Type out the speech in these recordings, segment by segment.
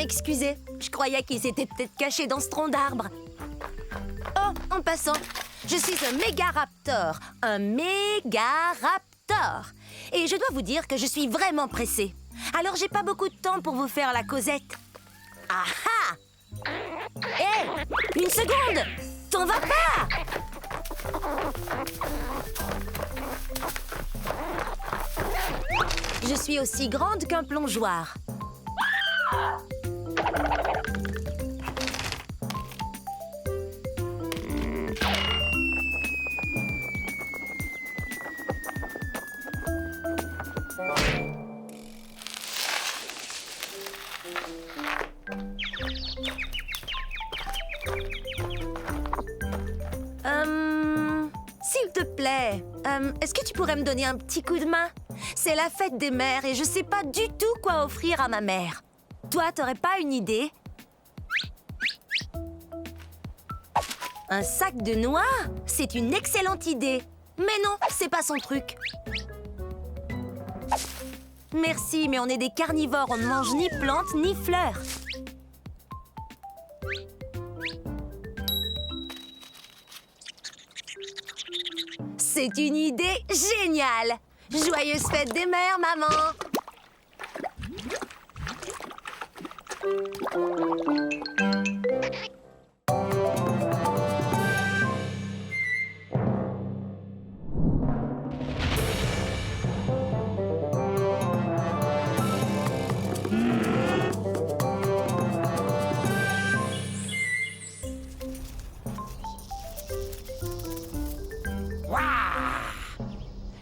Excusez, je croyais qu'il s'était peut-être caché dans ce tronc d'arbre. Oh, en passant, je suis un mégaraptor. Un mégaraptor. Et je dois vous dire que je suis vraiment pressée. Alors j'ai pas beaucoup de temps pour vous faire la causette. Ah ah! Hé! Une seconde! T'en vas pas! Je suis aussi grande qu'un plongeoir. S'il te plaît, est-ce que tu pourrais me donner un petit coup de main? C'est la fête des mères et je sais pas du tout quoi offrir à ma mère. Toi, t'aurais pas une idée? Un sac de noix? C'est une excellente idée. Mais non, c'est pas son truc. Merci, mais on est des carnivores, on ne mange ni plantes ni fleurs. C'est une idée géniale! Joyeuse fête des mères, maman!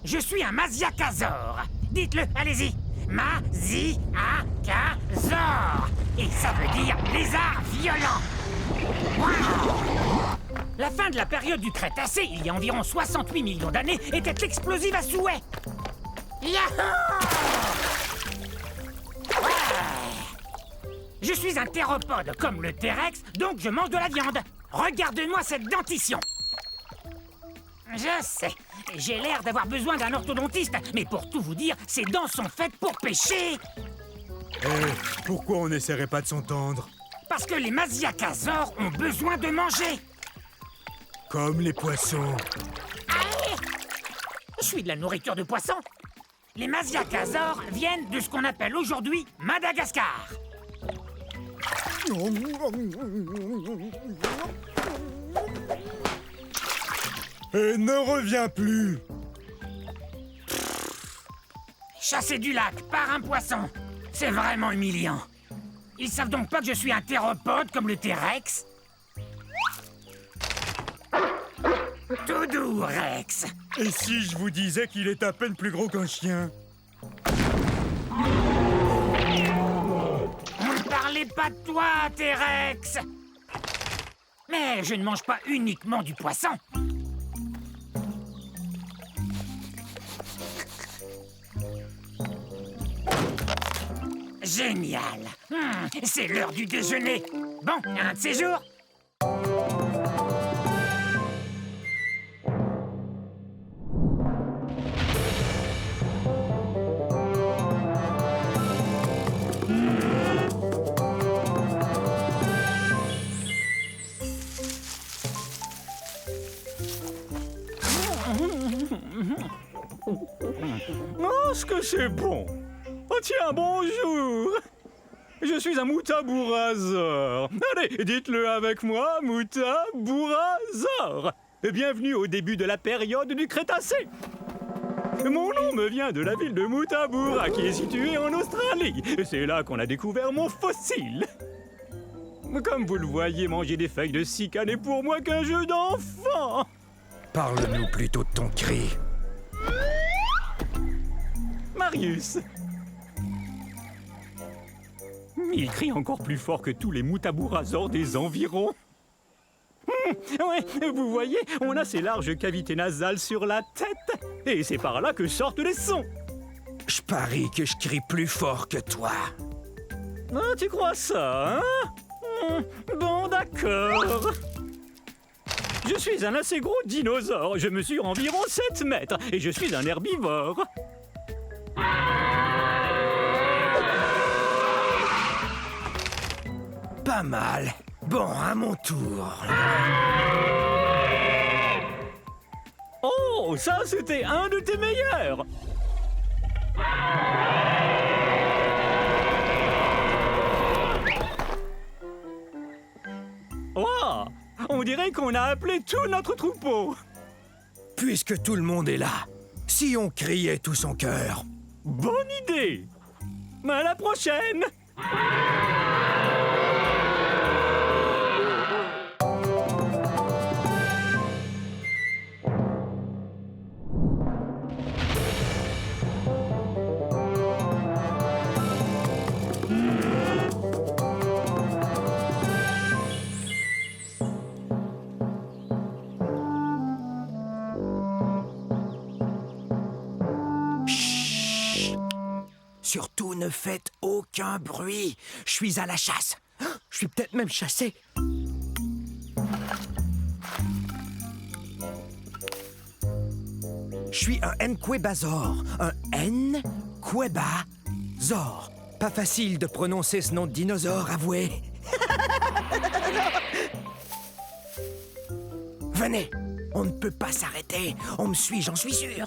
Je suis un Masiakazor. Dites-le, allez-y. Masiakazor. Et ça veut dire lézard violent. Wow. La fin de la période du Crétacé, il y a environ 68 millions d'années, était explosive à souhait. Yahoo! Ouais. Je suis un théropode comme le T-Rex, donc je mange de la viande. Regarde-moi cette dentition. Je sais, j'ai l'air d'avoir besoin d'un orthodontiste, mais pour tout vous dire, ces dents sont faites pour pêcher. Pourquoi on n'essaierait pas de s'entendre? Parce que les Masiakazors ont besoin de manger. Comme les poissons. Allez! Je suis de la nourriture de poisson. Les Masiakazors viennent de ce qu'on appelle aujourd'hui Madagascar. Et ne reviens plus! Chassé du lac par un poisson, c'est vraiment humiliant. Ils savent donc pas que je suis un théropode comme le T-Rex? Tout doux, Rex. Et si je vous disais qu'il est à peine plus gros qu'un chien? Ne parlez pas de toi, T-Rex. Mais je ne mange pas uniquement du poisson. Génial. C'est l'heure du déjeuner. Bon, un de ces jours. Oh, ce que c'est bon! Oh tiens, bonjour! Je suis un Moutabourazor. Allez, dites-le avec moi, Moutabourazor. Bienvenue au début de la période du Crétacé. Mon nom me vient de la ville de Moutaboura, qui est située en Australie. C'est là qu'on a découvert mon fossile. Comme vous le voyez, manger des feuilles de cycas n'est pour moi qu'un jeu d'enfant. Parle-nous plutôt de ton cri. Marius. Il crie encore plus fort que tous les Moutabourazors des environs. Ouais, vous voyez, on a ces larges cavités nasales sur la tête. Et c'est par là que sortent les sons. Je parie que je crie plus fort que toi. Ah, tu crois ça, hein? Bon, d'accord. Je suis un assez gros dinosaure. Je mesure environ 7 mètres. Et je suis un herbivore. Pas mal. Bon, à mon tour. Oh, ça c'était un de tes meilleurs. Oh, on dirait qu'on a appelé tout notre troupeau. Puisque tout le monde est là, si on criait tout son cœur. Bonne idée. À la prochaine. Surtout ne faites aucun bruit. Je suis à la chasse. Je suis peut-être même chassé. Je suis un Nquebazor. Un Nquebazor. Pas facile de prononcer ce nom de dinosaure, avouez. Venez, on ne peut pas s'arrêter. On me suit, j'en suis sûr.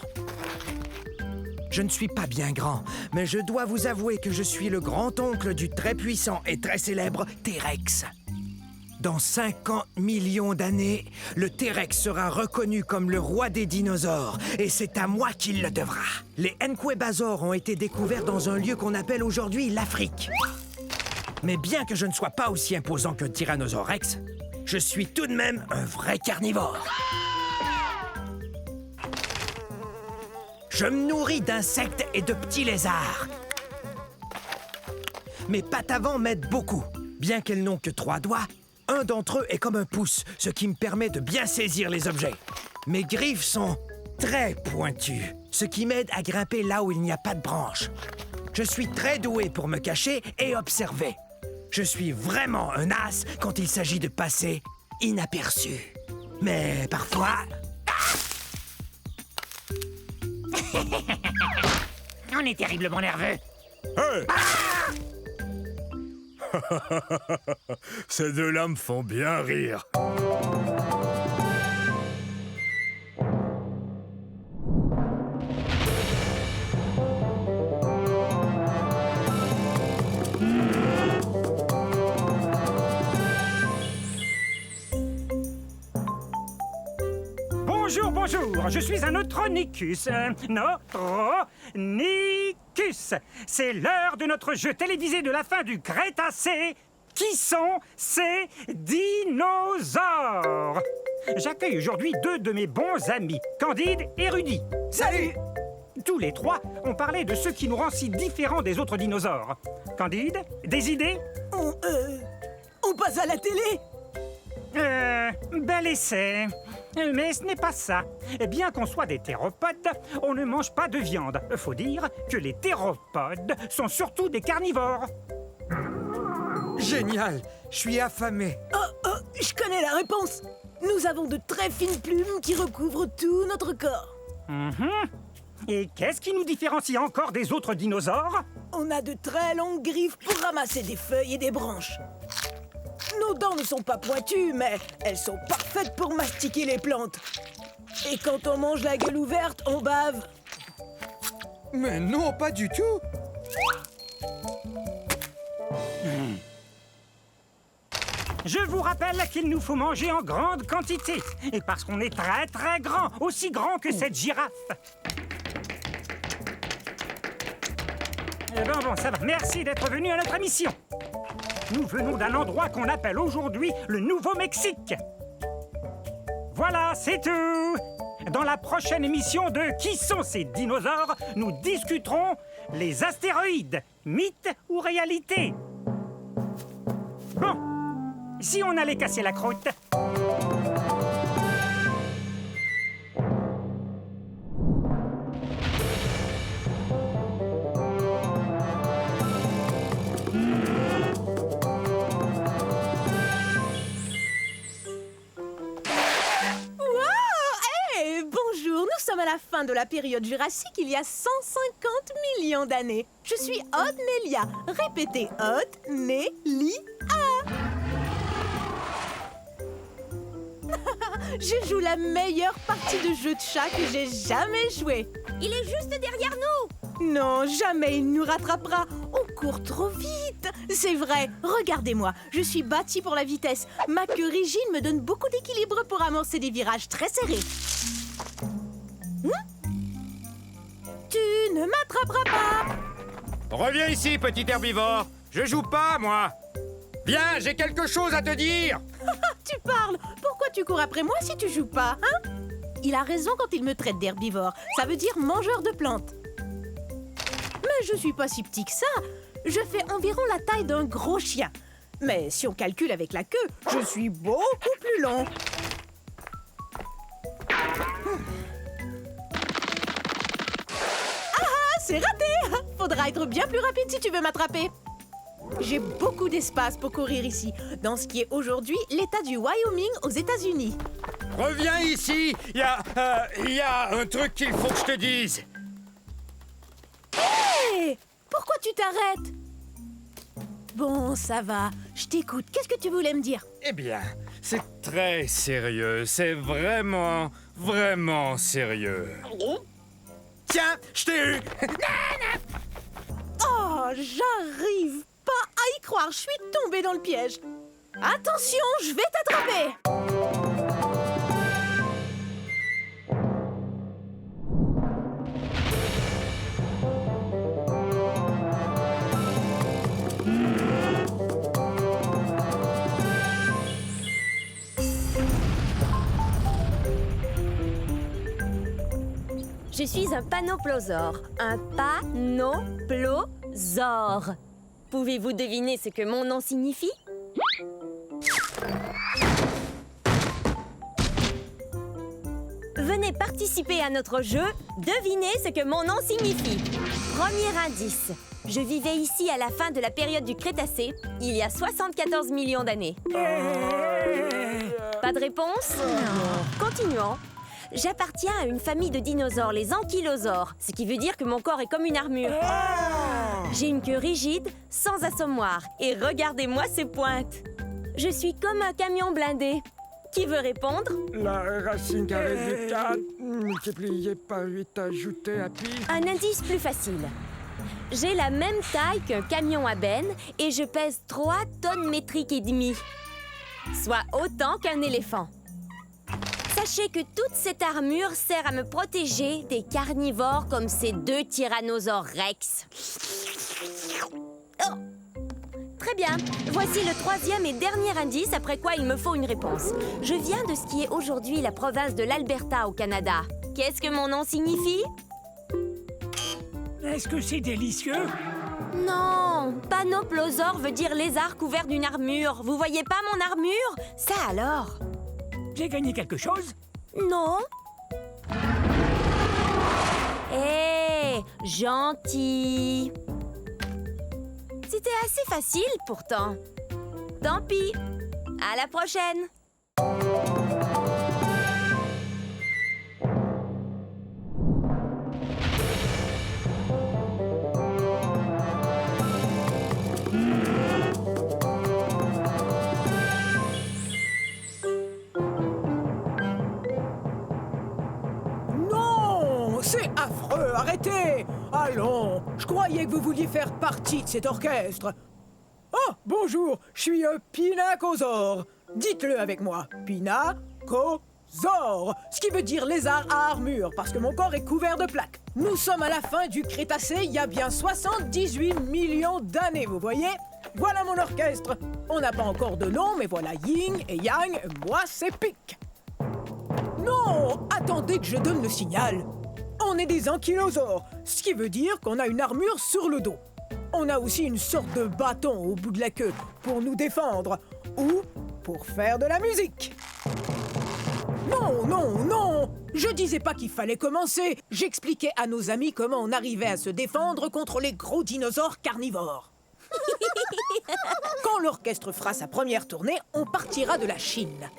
Je ne suis pas bien grand, mais je dois vous avouer que je suis le grand-oncle du très puissant et très célèbre T-Rex. Dans 50 millions d'années, le T-Rex sera reconnu comme le roi des dinosaures, et c'est à moi qu'il le devra. Les Nquebazors ont été découverts dans un lieu qu'on appelle aujourd'hui l'Afrique. Mais bien que je ne sois pas aussi imposant qu'un Tyrannosaure Rex, je suis tout de même un vrai carnivore. Je me nourris d'insectes et de petits lézards. Mes pattes avant m'aident beaucoup. Bien qu'elles n'ont que 3 doigts, un d'entre eux est comme un pouce, ce qui me permet de bien saisir les objets. Mes griffes sont très pointues, ce qui m'aide à grimper là où il n'y a pas de branches. Je suis très doué pour me cacher et observer. Je suis vraiment un as quand il s'agit de passer inaperçu. Mais parfois... On est terriblement nerveux. Hey! Ces deux-là me font bien rire. Bonjour, bonjour, je suis un Neutronicus. Neutronicus. C'est l'heure de notre jeu télévisé de la fin du Crétacé. Qui sont ces dinosaures? J'accueille aujourd'hui 2 de mes bons amis, Candide et Rudy. Salut! Tous les 3 ont parlé de ce qui nous rend si différents des autres dinosaures. Candide, des idées? On passe à la télé? Bel essai. Mais ce n'est pas ça. Bien qu'on soit des théropodes, on ne mange pas de viande. Faut dire que les théropodes sont surtout des carnivores. Génial! Je suis affamé. Oh, je connais la réponse. Nous avons de très fines plumes qui recouvrent tout notre corps. Et qu'est-ce qui nous différencie encore des autres dinosaures? On a de très longues griffes pour ramasser des feuilles et des branches. Nos dents ne sont pas pointues, mais elles sont parfaites pour mastiquer les plantes. Et quand on mange la gueule ouverte, on bave. Mais non, pas du tout! Je vous rappelle qu'il nous faut manger en grande quantité. Et parce qu'on est très très grand, aussi grand que cette girafe. Bon, ça va. Merci d'être venu à notre émission. Nous venons d'un endroit qu'on appelle aujourd'hui le Nouveau-Mexique. Voilà, c'est tout. Dans la prochaine émission de Qui sont ces dinosaures, nous discuterons les astéroïdes, mythe ou réalité. Bon, si on allait casser la croûte. Nous sommes à la fin de la période jurassique, il y a 150 millions d'années. Je suis Otnelia. Répétez, Otnelia. Je joue la meilleure partie de jeu de chat que j'ai jamais joué. Il est juste derrière nous. Non, jamais il nous rattrapera. On court trop vite. C'est vrai, regardez-moi. Je suis bâtie pour la vitesse. Ma queue rigide me donne beaucoup d'équilibre pour amorcer des virages très serrés. Tu ne m'attraperas pas. Reviens ici, petit herbivore. Je joue pas, moi. Viens, j'ai quelque chose à te dire. Tu parles. Pourquoi tu cours après moi si tu joues pas, hein? Il a raison quand il me traite d'herbivore. Ça veut dire mangeur de plantes. Mais je suis pas si petit que ça. Je fais environ la taille d'un gros chien. Mais si on calcule avec la queue, je suis beaucoup plus long. Ah, c'est raté! Faudra être bien plus rapide si tu veux m'attraper. J'ai beaucoup d'espace pour courir ici, dans ce qui est aujourd'hui l'État du Wyoming aux États-Unis. Reviens ici. Il y a un truc qu'il faut que je te dise. Hé! Pourquoi tu t'arrêtes? Bon, ça va. Je t'écoute. Qu'est-ce que tu voulais me dire? Eh bien, c'est très sérieux. C'est vraiment, vraiment sérieux. Tiens, je t'ai eu. Oh, j'arrive pas à y croire. Je suis tombée dans le piège. Attention, je vais t'attraper. Je suis un panoplosaure. Un panoplosaure. Pouvez-vous deviner ce que mon nom signifie? Venez participer à notre jeu. Devinez ce que mon nom signifie. Premier indice. Je vivais ici à la fin de la période du Crétacé, il y a 74 millions d'années. Pas de réponse? Non. Continuons. J'appartiens à une famille de dinosaures, les ankylosaures, ce qui veut dire que mon corps est comme une armure. J'ai une queue rigide, sans assommoir, et regardez-moi ces pointes. Je suis comme un camion blindé. Qui veut répondre? La racine carrée du 4 multiplié par 8 ajouté à pi. Un indice plus facile. J'ai la même taille qu'un camion à benne et je pèse 3 tonnes métriques et demie, soit autant qu'un éléphant. Sachez que toute cette armure sert à me protéger des carnivores comme ces 2 tyrannosaures rex. Oh! Très bien. Voici le 3e et dernier indice, après quoi il me faut une réponse. Je viens de ce qui est aujourd'hui la province de l'Alberta au Canada. Qu'est-ce que mon nom signifie? Est-ce que c'est délicieux? Non, panoplosaure veut dire lézard couvert d'une armure. Vous voyez pas mon armure? Ça alors? J'ai gagné quelque chose? Non. Hé, gentil. C'était assez facile pourtant. Tant pis. À la prochaine. C'est affreux, arrêtez! Allons, je croyais que vous vouliez faire partie de cet orchestre. Oh, bonjour, je suis un pinacosaure. Dites-le avec moi, pinacosaure, ce qui veut dire lézard à armure, parce que mon corps est couvert de plaques. Nous sommes à la fin du Crétacé, il y a bien 78 millions d'années, vous voyez? Voilà mon orchestre. On n'a pas encore de nom, mais voilà Yin et Yang, moi c'est Pic. Non, attendez que je donne le signal. On est des ankylosaures, ce qui veut dire qu'on a une armure sur le dos. On a aussi une sorte de bâton au bout de la queue pour nous défendre ou pour faire de la musique. Non, non, non! Je disais pas qu'il fallait commencer. J'expliquais à nos amis comment on arrivait à se défendre contre les gros dinosaures carnivores. Quand l'orchestre fera sa première tournée, on partira de la Chine.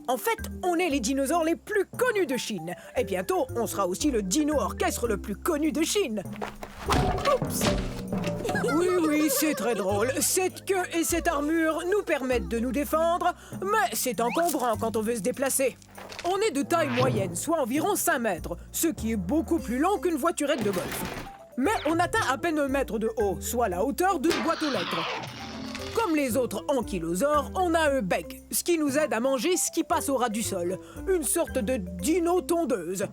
En fait, on est les dinosaures les plus connus de Chine. Et bientôt, on sera aussi le dino-orchestre le plus connu de Chine. Oups! Oui, c'est très drôle. Cette queue et cette armure nous permettent de nous défendre, mais c'est encombrant quand on veut se déplacer. On est de taille moyenne, soit environ 5 mètres, ce qui est beaucoup plus long qu'une voiturette de golf. Mais on atteint à peine 1 mètre de haut, soit la hauteur d'une boîte aux lettres. Comme les autres ankylosaures, on a un bec, ce qui nous aide à manger ce qui passe au ras du sol. Une sorte de dino-tondeuse.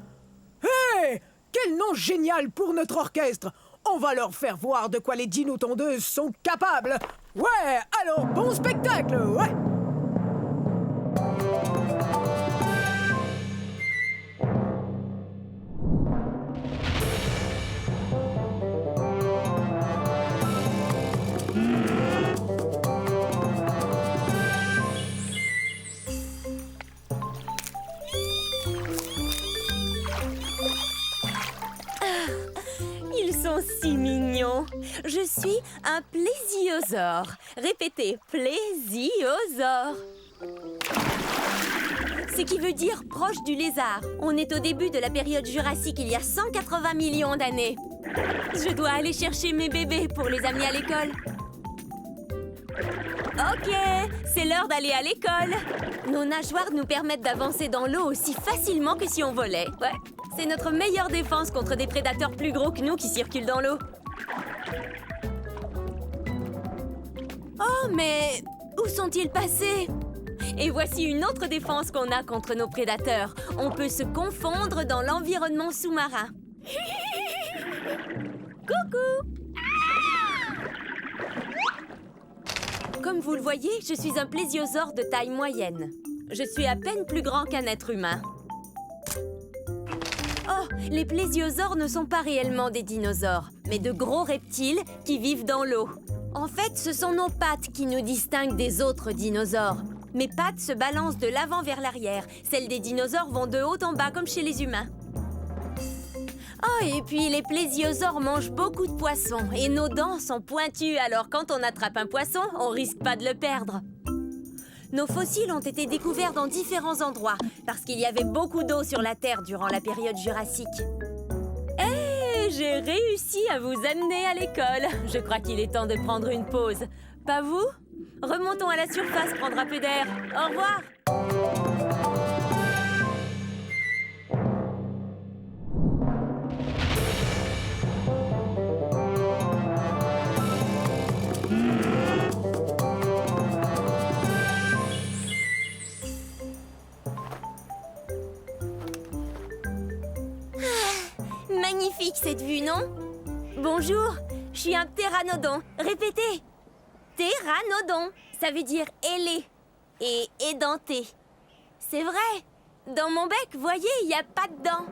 Hé! Quel nom génial pour notre orchestre! On va leur faire voir de quoi les dino-tondeuses sont capables. Ouais, alors bon spectacle, ouais! Ils sont si mignons. Je suis un plésiosaure. Répétez, plésiosaure. Ce qui veut dire proche du lézard. On est au début de la période jurassique, il y a 180 millions d'années. Je dois aller chercher mes bébés pour les amener à l'école. Ok, c'est l'heure d'aller à l'école. Nos nageoires nous permettent d'avancer dans l'eau aussi facilement que si on volait. Ouais, c'est notre meilleure défense contre des prédateurs plus gros que nous qui circulent dans l'eau. Oh, mais où sont-ils passés? Et voici une autre défense qu'on a contre nos prédateurs. On peut se confondre dans l'environnement sous-marin. Coucou! Comme vous le voyez, je suis un plésiosaure de taille moyenne. Je suis à peine plus grand qu'un être humain. Oh, les plésiosaures ne sont pas réellement des dinosaures, mais de gros reptiles qui vivent dans l'eau. En fait, ce sont nos pattes qui nous distinguent des autres dinosaures. Mes pattes se balancent de l'avant vers l'arrière. Celles des dinosaures vont de haut en bas, comme chez les humains. Oh, et puis les plésiosaures mangent beaucoup de poissons. Et nos dents sont pointues, alors quand on attrape un poisson, on risque pas de le perdre. Nos fossiles ont été découverts dans différents endroits, parce qu'il y avait beaucoup d'eau sur la Terre durant la période jurassique. Hé, j'ai réussi à vous amener à l'école. Je crois qu'il est temps de prendre une pause. Pas vous? Remontons à la surface, prendre un peu d'air. Au revoir! Magnifique cette vue, non? Bonjour, je suis un ptéranodon. Répétez! Ptéranodon, ça veut dire ailé et édenté. C'est vrai, dans mon bec, voyez, il n'y a pas de dents.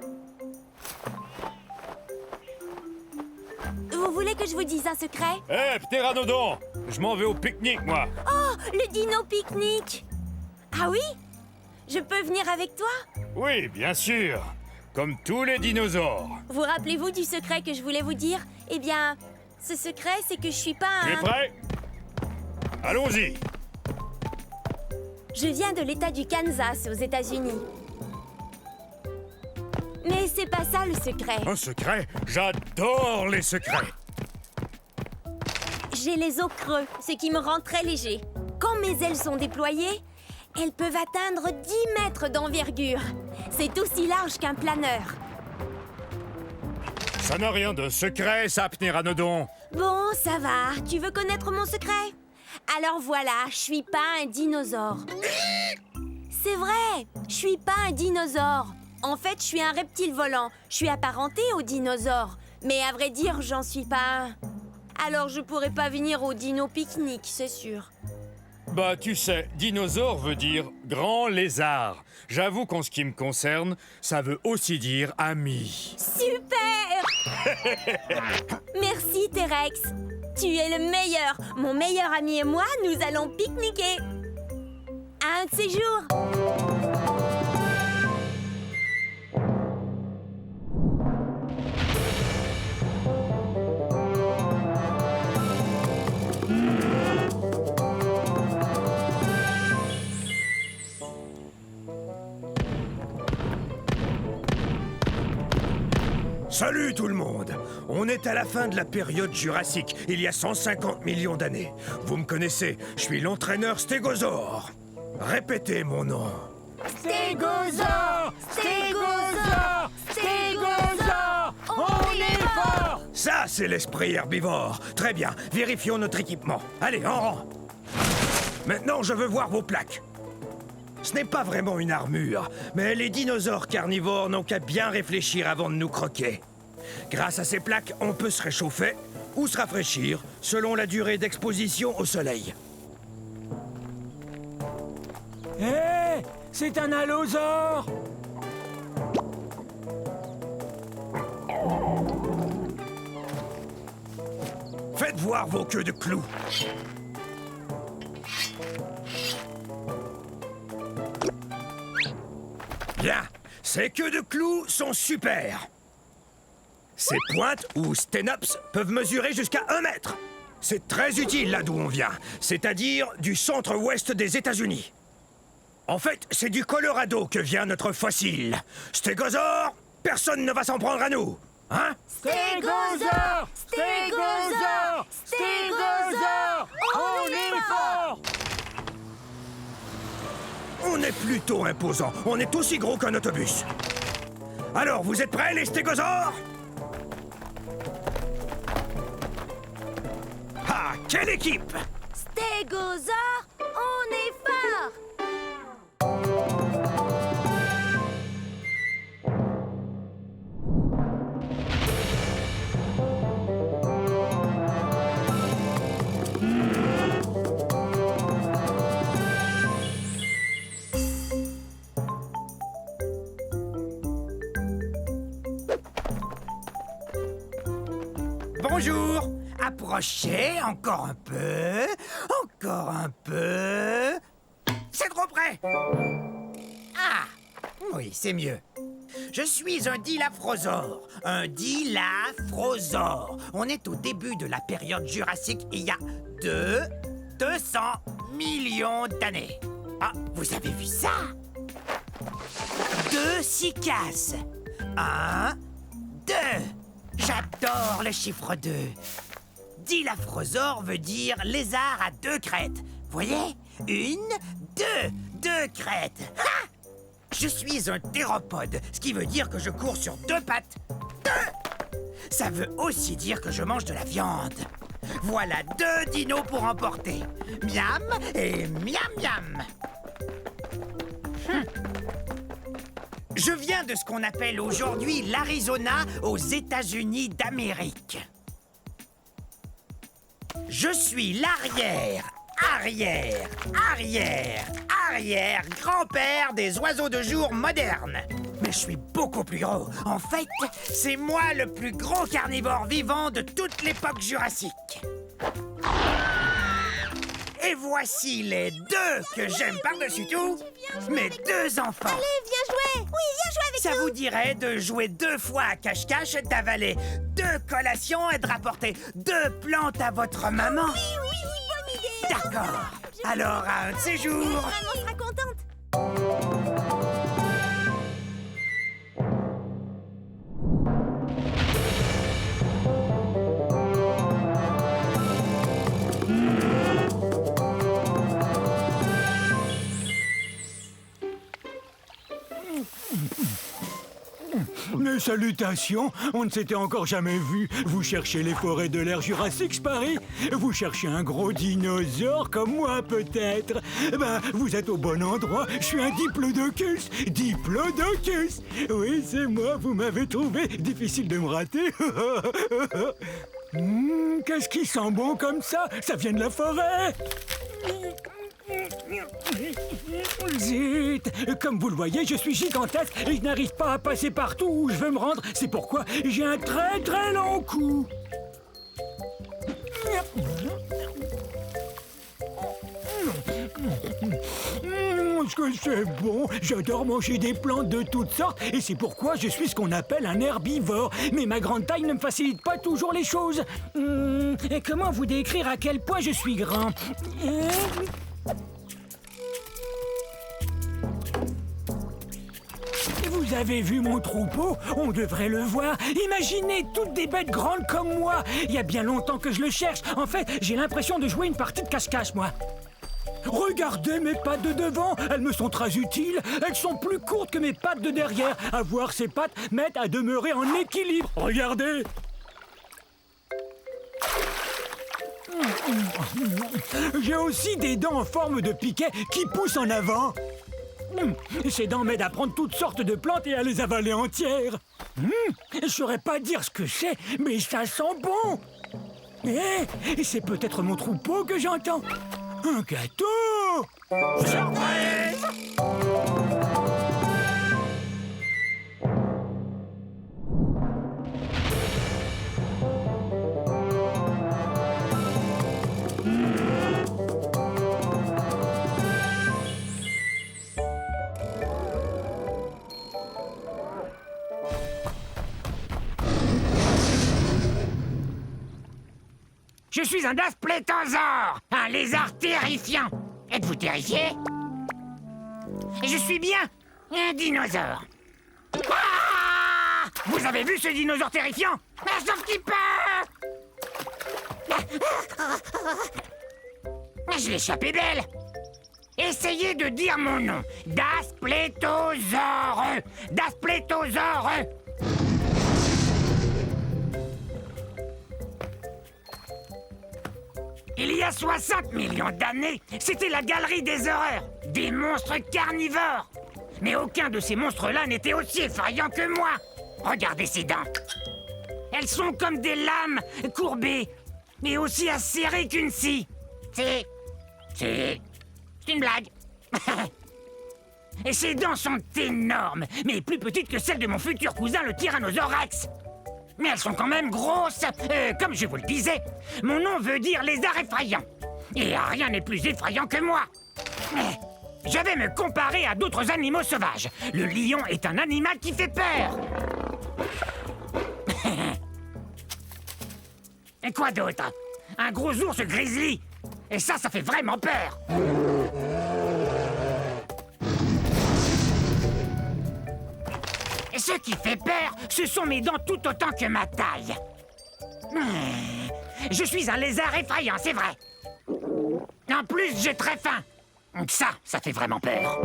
Vous voulez que je vous dise un secret? Hé, ptéranodon! Je m'en vais au pique-nique, moi! Oh, le dino pique-nique! Ah oui? Je peux venir avec toi? Oui, bien sûr! Comme tous les dinosaures! Vous rappelez-vous du secret que je voulais vous dire? Eh bien, ce secret, c'est que je suis pas un... Tu es prêt? Allons-y! Je viens de l'État du Kansas, aux États-Unis. Mais c'est pas ça le secret. Un secret? J'adore les secrets! J'ai les os creux, ce qui me rend très léger. Quand mes ailes sont déployées, elles peuvent atteindre 10 mètres d'envergure. C'est aussi large qu'un planeur. Ça n'a rien de secret, ça, ptéranodon! Bon, ça va. Tu veux connaître mon secret? Alors voilà, je suis pas un dinosaure. C'est vrai, je suis pas un dinosaure. En fait, je suis un reptile volant. Je suis apparenté aux dinosaures. Mais à vrai dire, j'en suis pas un. Alors je pourrais pas venir au dino pique-nique, c'est sûr. Bah, tu sais, dinosaure veut dire grand lézard. J'avoue qu'en ce qui me concerne, ça veut aussi dire ami. Super! Merci, T-Rex. Tu es le meilleur. Mon meilleur ami et moi, nous allons pique-niquer. Un de ces jours. Salut tout le monde! On est à la fin de la période jurassique, il y a 150 millions d'années. Vous me connaissez, je suis l'entraîneur Stégosaure. Répétez mon nom. Stégosaure! Stégosaure! Stégosaure! On est fort! Ça, c'est l'esprit herbivore. Très bien, vérifions notre équipement. Allez, en rang. Maintenant, je veux voir vos plaques. Ce n'est pas vraiment une armure, mais les dinosaures carnivores n'ont qu'à bien réfléchir avant de nous croquer. Grâce à ces plaques, on peut se réchauffer ou se rafraîchir selon la durée d'exposition au soleil. Hé! C'est un allosaure! Faites voir vos queues de clous. Bien, ces queues de clous sont super. Ces pointes, ou sténops, peuvent mesurer jusqu'à 1 mètre. C'est très utile là d'où on vient, c'est-à-dire du centre-ouest des États-Unis. En fait, c'est du Colorado que vient notre fossile. Stégosaure, personne ne va s'en prendre à nous. Hein? Stégosaure! Stégosaure! Stégosaure! On est fort! On est plutôt imposant. On est aussi gros qu'un autobus. Alors, vous êtes prêts, les stégosaures? Ah, quelle équipe! Stégosaure, on est fort! Bonjour! Approchez, encore un peu, encore un peu... C'est trop près! Ah! Oui, c'est mieux. Je suis un dilaphrosore. Un dilaphrosore. On est au début de la période jurassique il y a 200 millions d'années. Ah, vous avez vu ça? 2 cycasses. 1, 2. J'adore le chiffre 2. Dilaphrosore veut dire lézard à 2 crêtes. Voyez? 1, 2. 2 crêtes. Ha! Je suis un théropode, ce qui veut dire que je cours sur 2 pattes. 2! Ça veut aussi dire que je mange de la viande. Voilà 2 dinos pour emporter. Miam et miam miam. Je viens de ce qu'on appelle aujourd'hui l'Arizona aux États-Unis d'Amérique. Je suis l'arrière-grand-père des oiseaux de jour modernes. Mais je suis beaucoup plus gros. En fait, c'est moi le plus gros carnivore vivant de toute l'époque jurassique. Et voici les 2 que j'aime par-dessus tout, mes 2 enfants. Allez, viens jouer! Oui, viens jouer avec Ça vous dirait de jouer 2 fois à cache-cache, d'avaler 2 collations et de rapporter 2 plantes à votre maman? Oui, bonne idée! D'accord. Alors, à un de ces jours... Maman sera contente! Mes salutations, on ne s'était encore jamais vu. Vous cherchez les forêts de l'ère jurassique, je parie? Vous cherchez un gros dinosaure comme moi, peut-être? Ben, vous êtes au bon endroit. Je suis un diplodocus. Diplodocus! Oui, c'est moi, vous m'avez trouvé. Difficile de me rater. Qu'est-ce qui sent bon comme ça? Ça vient de la forêt! Zut! Comme vous le voyez, je suis gigantesque et je n'arrive pas à passer partout où je veux me rendre. C'est pourquoi j'ai un très très long cou. Est-ce que c'est bon? J'adore manger des plantes de toutes sortes et c'est pourquoi je suis ce qu'on appelle un herbivore. Mais ma grande taille ne me facilite pas toujours les choses. Comment vous décrire à quel point je suis grand? Vous Vous avez vu mon troupeau? On devrait le voir. Imaginez toutes des bêtes grandes comme moi. Il y a bien longtemps que je le cherche. En fait, j'ai l'impression de jouer une partie de cache-cache, moi. Regardez mes pattes de devant, elles me sont très utiles. Elles sont plus courtes que mes pattes de derrière. Avoir ces pattes m'aide à demeurer en équilibre. Regardez. J'ai aussi des dents en forme de piquet qui poussent en avant. Ces dents m'aident à prendre toutes sortes de plantes et à les avaler entières. Je saurais pas dire ce que c'est, mais ça sent bon. Et c'est peut-être mon troupeau que j'entends. Un gâteau! Surprise! Je suis un dasplétosaure, un lézard terrifiant. Êtes-vous terrifié? Je suis bien un dinosaure. Ah! Vous avez vu ce dinosaure terrifiant? Sauf qu'il peut! Je l'ai échappé belle. Essayez de dire mon nom. Dasplétosaure. Dasplétosaure. Il y a 60 millions d'années, c'était la galerie des horreurs, des monstres carnivores. Mais aucun de ces monstres-là n'était aussi effrayant que moi. Regardez ces dents. Elles sont comme des lames courbées, mais aussi acérées qu'une scie. C'est une blague. Et ces dents sont énormes, mais plus petites que celles de mon futur cousin, le Tyrannosaure Rex. Mais elles sont quand même grosses, comme je vous le disais. Mon nom veut dire lézard effrayant. Et rien n'est plus effrayant que moi. Je vais me comparer à d'autres animaux sauvages. Le lion est un animal qui fait peur. Et quoi d'autre? Un gros ours grizzly. Et ça fait vraiment peur. Et ce qui fait peur, ce sont mes dents tout autant que ma taille. Je suis un lézard effrayant, c'est vrai. En plus, j'ai très faim. Ça fait vraiment peur.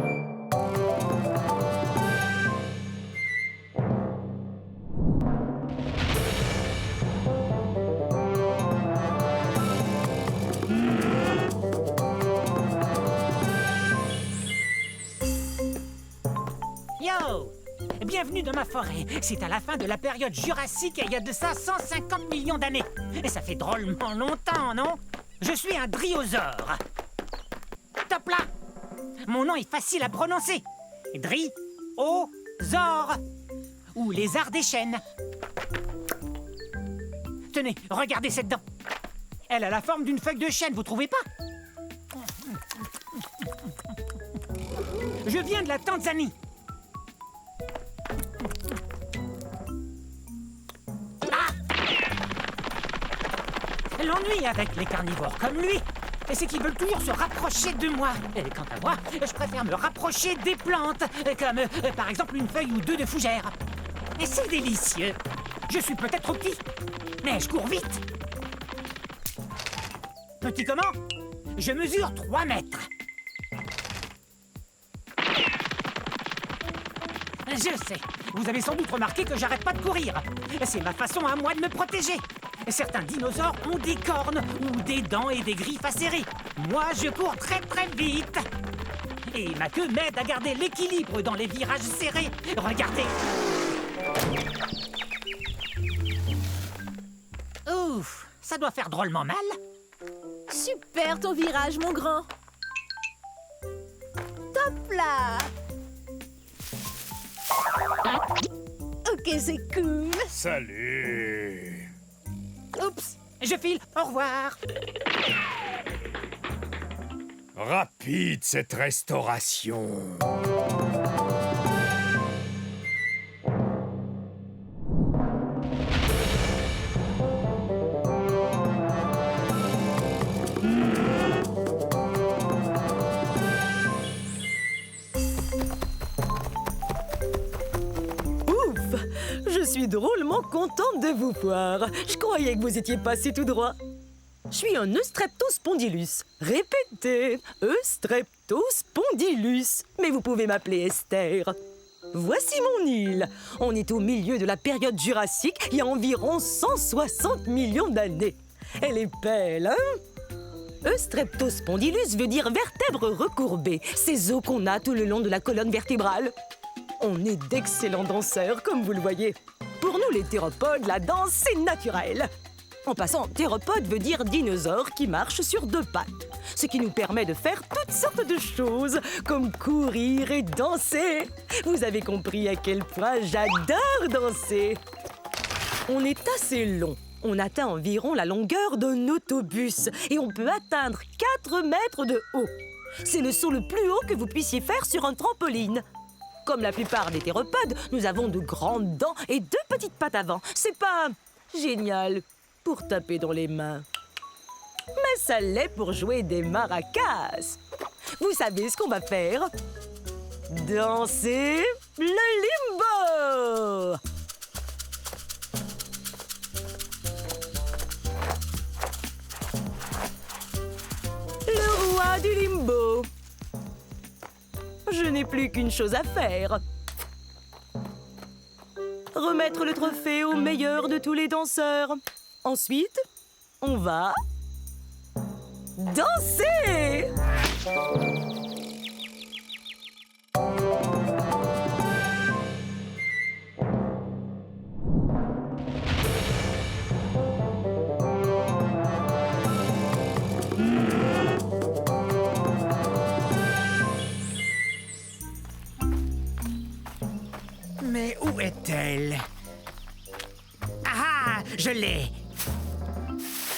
Yo! Bienvenue dans ma forêt. C'est à la fin de la période jurassique et il y a de ça 150 millions d'années. Et ça fait drôlement longtemps, non? Je suis un dryosaure. Top là! Mon nom est facile à prononcer. Dryosaure. Ou lézard des chênes. Tenez, regardez cette dent. Elle a la forme d'une feuille de chêne, vous trouvez pas? Je viens de la Tanzanie. L'ennui avec les carnivores comme lui, c'est qu'ils veulent toujours se rapprocher de moi. Et quant à moi, je préfère me rapprocher des plantes, comme par exemple une feuille ou deux de fougère. Et c'est délicieux. Je suis peut-être petit, mais je cours vite. Petit comment? Je mesure 3 mètres. Je sais, vous avez sans doute remarqué que j'arrête pas de courir. C'est ma façon à moi de me protéger. Certains dinosaures ont des cornes ou des dents et des griffes acérées. Moi, je cours très très vite. Et ma queue m'aide à garder l'équilibre dans les virages serrés. Regardez. Ouf, ça doit faire drôlement mal. Super ton virage, mon grand. Top là. Ok, c'est cool. Salut. Oups, je file, au revoir. Rapide cette restauration. drôlement contente de vous voir. Je croyais que vous étiez passé tout droit. Je suis un Eustreptospondylus. Répétez, Eustreptospondylus. Mais vous pouvez m'appeler Esther. Voici mon île. On est au milieu de la période jurassique, il y a environ 160 millions d'années. Elle est belle, hein? Eustreptospondylus veut dire vertèbre recourbée. Ces os qu'on a tout le long de la colonne vertébrale. On est d'excellents danseurs, comme vous le voyez. Pour nous, les théropodes, la danse, c'est naturel. En passant, théropode veut dire dinosaure qui marche sur deux pattes. Ce qui nous permet de faire toutes sortes de choses, comme courir et danser. Vous avez compris à quel point j'adore danser. On est assez long. On atteint environ la longueur d'un autobus et on peut atteindre 4 mètres de haut. C'est le saut le plus haut que vous puissiez faire sur un trampoline. Comme la plupart des théropodes, nous avons de grandes dents et 2 petites pattes avant. C'est pas génial pour taper dans les mains. Mais ça l'est pour jouer des maracas. Vous savez ce qu'on va faire? Danser le limbo! Le roi du limbo. Je n'ai plus qu'une chose à faire. Remettre le trophée au meilleur de tous les danseurs. Ensuite, on va danser! Mais où est-elle? Ah, je l'ai!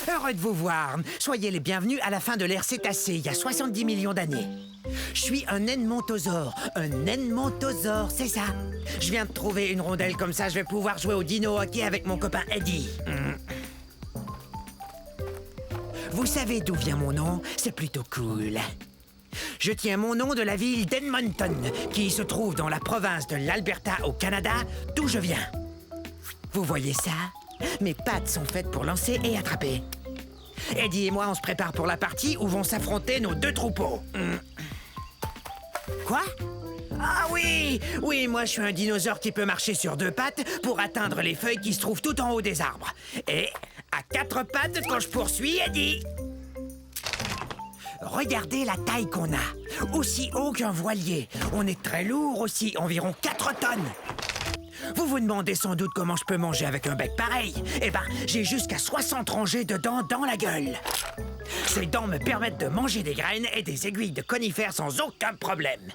Heureux de vous voir. Soyez les bienvenus à la fin de l'ère cétacée, il y a 70 millions d'années. Je suis un edmontosaure. Un edmontosaure, c'est ça. Je viens de trouver une rondelle comme ça, je vais pouvoir jouer au dino hockey avec mon copain Eddie. Vous savez d'où vient mon nom? C'est plutôt cool. Je tiens mon nom de la ville d'Edmonton, qui se trouve dans la province de l'Alberta au Canada, d'où je viens. Vous voyez ça? Mes pattes sont faites pour lancer et attraper. Eddie et moi, on se prépare pour la partie où vont s'affronter nos 2 troupeaux. Quoi? Ah oui! Oui, moi, je suis un dinosaure qui peut marcher sur 2 pattes pour atteindre les feuilles qui se trouvent tout en haut des arbres. Et à 4 pattes quand je poursuis Eddie. Regardez la taille qu'on a. Aussi haut qu'un voilier. On est très lourd aussi, environ 4 tonnes. Vous vous demandez sans doute comment je peux manger avec un bec pareil. Eh ben, j'ai jusqu'à 60 rangées de dents dans la gueule. Ces dents me permettent de manger des graines et des aiguilles de conifères sans aucun problème.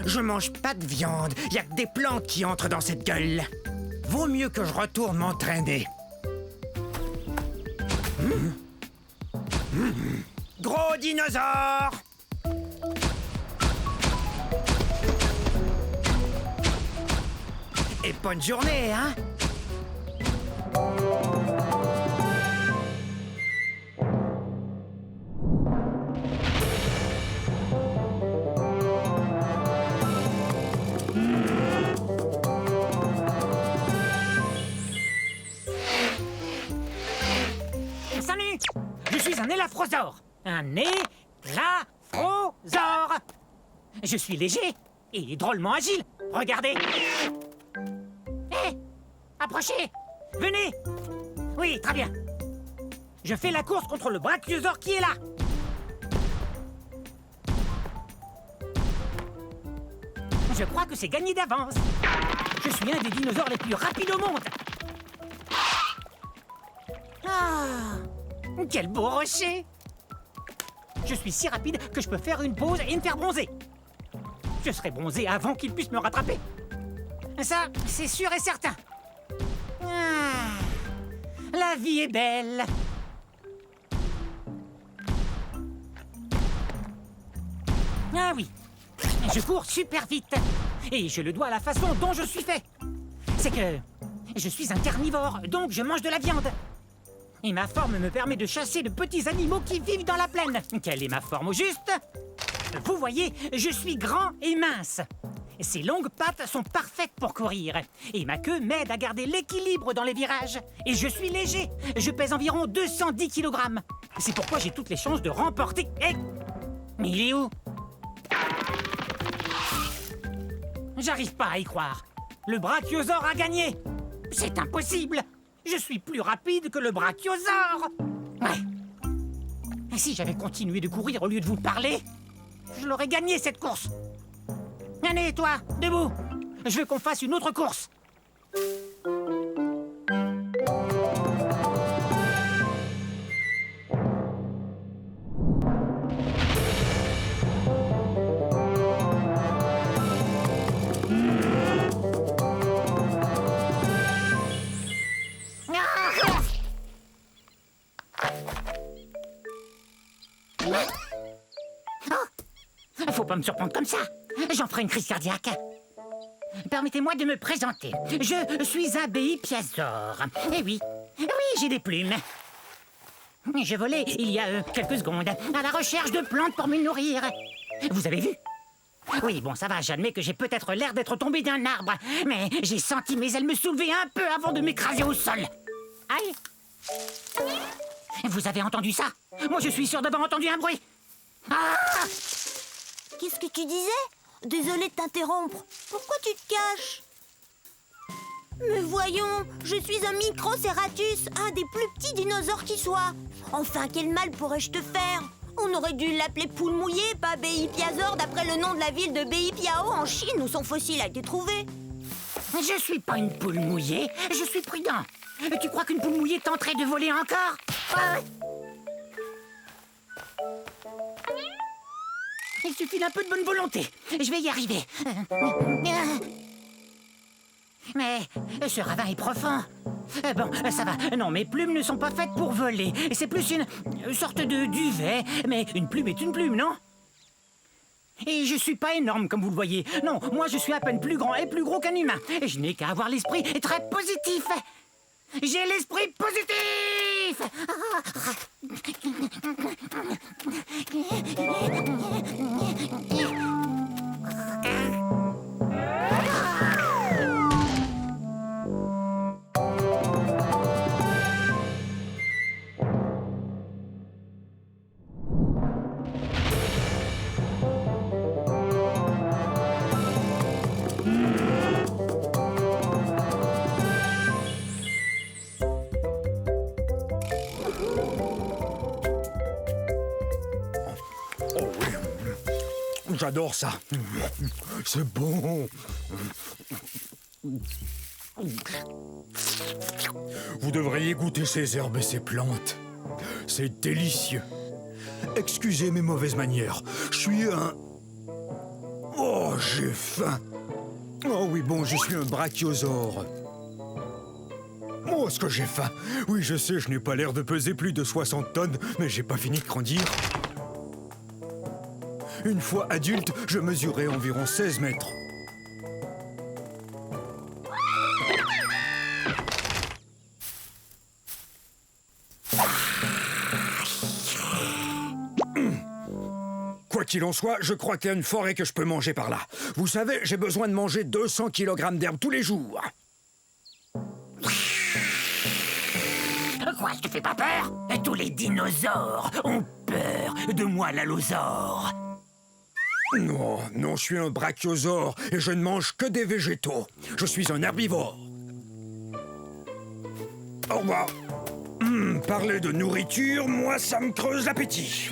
Je mange pas de viande. Y a que des plantes qui entrent dans cette gueule. Vaut mieux que je retourne m'entraîner. Gros dinosaure! Et bonne journée, hein? Salut! Je suis un élafrosaure. Un élafrosaure. Je suis léger et drôlement agile. Regardez. Hé! Approchez! Venez! Oui, très bien. Je fais la course contre le brachiosaure qui est là. Je crois que c'est gagné d'avance. Je suis un des dinosaures les plus rapides au monde. Ah! Quel beau rocher! Je suis si rapide que je peux faire une pause et me faire bronzer. Je serai bronzé avant qu'il puisse me rattraper. Ça, c'est sûr et certain. Ah, la vie est belle. Ah oui, je cours super vite. Et je le dois à la façon dont je suis fait. C'est que je suis un carnivore, donc je mange de la viande. Et ma forme me permet de chasser de petits animaux qui vivent dans la plaine. Quelle est ma forme au juste? Vous voyez, je suis grand et mince. Ces longues pattes sont parfaites pour courir. Et ma queue m'aide à garder l'équilibre dans les virages. Et je suis léger. Je pèse environ 210 kg. C'est pourquoi j'ai toutes les chances de remporter... Mais il est où? J'arrive pas à y croire. Le brachiosaure a gagné. C'est impossible. Je suis plus rapide que le brachiosaure. Ouais. Et si j'avais continué de courir au lieu de vous parler, je l'aurais gagné cette course. Allez, toi, debout. Je veux qu'on fasse une autre course. Faut pas me surprendre comme ça. J'en ferai une crise cardiaque. Permettez-moi de me présenter. Je suis un béipiasaure. Eh oui, j'ai des plumes. Je volais il y a quelques secondes à la recherche de plantes pour me nourrir. Vous avez vu? Oui, bon, ça va, j'admets que j'ai peut-être l'air d'être tombé d'un arbre. Mais j'ai senti mes ailes me soulever un peu avant de m'écraser au sol. Aïe! Vous avez entendu ça? Moi, je suis sûr d'avoir entendu un bruit. Ah! Qu'est-ce que tu disais? Désolée de t'interrompre. Pourquoi tu te caches? Mais voyons, je suis un Microceratus, un des plus petits dinosaures qui soit. Enfin, quel mal pourrais-je te faire? On aurait dû l'appeler poule mouillée, pas béipiasaure, d'après le nom de la ville de Beipiao en Chine où son fossile a été trouvé. Je suis pas une poule mouillée, je suis prudent. Tu crois qu'une poule mouillée tenterait de voler encore? Il suffit d'un peu de bonne volonté. Je vais y arriver. Mais ce ravin est profond. Bon, ça va. Non, mes plumes ne sont pas faites pour voler. C'est plus une sorte de duvet. Mais une plume est une plume, non? Et je suis pas énorme, comme vous le voyez. Non, moi je suis à peine plus grand et plus gros qu'un humain. Et je n'ai qu'à avoir l'esprit très positif. J'ai l'esprit positif! J'adore ça. C'est bon. Vous devriez goûter ces herbes et ces plantes. C'est délicieux. Excusez mes mauvaises manières. Je suis un... Oh, j'ai faim. Oh oui, bon, je suis un brachiosaure. Oh, est-ce que j'ai faim? Oui, je sais, je n'ai pas l'air de peser plus de 60 tonnes, mais j'ai pas fini de grandir. Une fois adulte, je mesurais environ 16 mètres. Quoi qu'il en soit, je crois qu'il y a une forêt que je peux manger par là. Vous savez, j'ai besoin de manger 200 kg d'herbe tous les jours. Quoi, je te fais pas peur? Tous les dinosaures ont peur de moi, l'allosaure. Non, non, je suis un brachiosaure et je ne mange que des végétaux. Je suis un herbivore. Au revoir. Parler de nourriture, moi, ça me creuse l'appétit.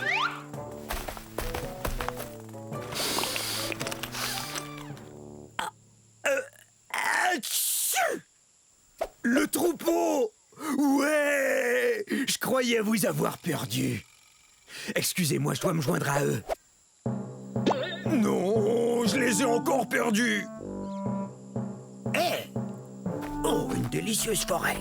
Le troupeau! Ouais! Je croyais vous avoir perdu. Excusez-moi, je dois me joindre à eux. Non, je les ai encore perdus. Oh, une délicieuse forêt.